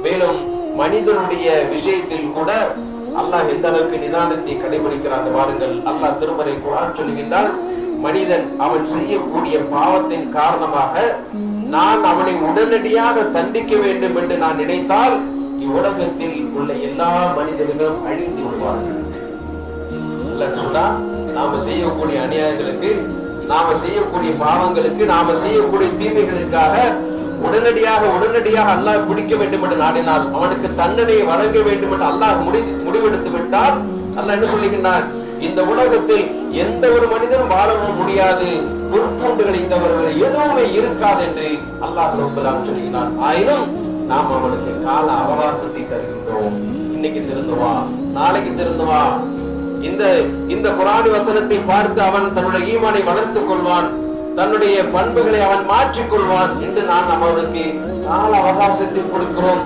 மேலும் மனிதனுடைய விஷயத்தில் கூட அல்லாஹ் எந்த அளவுக்கு நிதானத்தை கடைபிடிக்கிறான் பாருங்கள். அல்லாஹ் திருமறை குர்ஆன் சொல்லுகின்றான், மனிதன் அவன் செய்யக்கூடிய பாவத்தின் காரணமாக நான் அவனை உடனடியாக தண்டிக்க வேண்டும் என்று நான் நினைத்தால் இவ்வுலகத்தில் உள்ள எல்லா மனிதர்களும் அழிந்து விடுவார்கள். நாம செய்யக்கூடிய அநியாயங்களுக்கு, நாம செய்யக்கூடிய பாவங்களுக்கு, நாம செய்யக்கூடிய தீமைகளுக்காக உடனடியாக அல்லாஹ் பிடிக்க வேண்டும் என்று நாடினால், அவனுக்கு தண்டனையை வழங்க வேண்டும் என்று அல்லாஹ் முடிவெடுத்து விட்டால், அல்லாஹ் என்ன சொல்லுகின்றான், இந்த உலகத்தில் எந்த ஒரு மனிதனும் வாழவும் முடியாது, பொறுப்பூண்டுகளை தவிர எதுவுமே இருக்காது என்று அல்லாஹ் ரப்பல் ஆலமீன் சொல்கிறான். ஆயினும் நாம் அவனுக்கு கால அவகாசத்தை தருகின்றோம். இன்னைக்கு திருந்துவா, நாளைக்கு திருந்துவா. இந்த குர்ஆன் வசனத்தை பார்த்து அவன் தன்னுடைய ஈமானை வளர்த்துக் கொள்வான், தன்னுடைய பண்புகளை அவன் மாற்றிக் கொள்வான் என்று நான் அவனுக்கு கால அவகாசத்தை கொடுக்கிறோம்.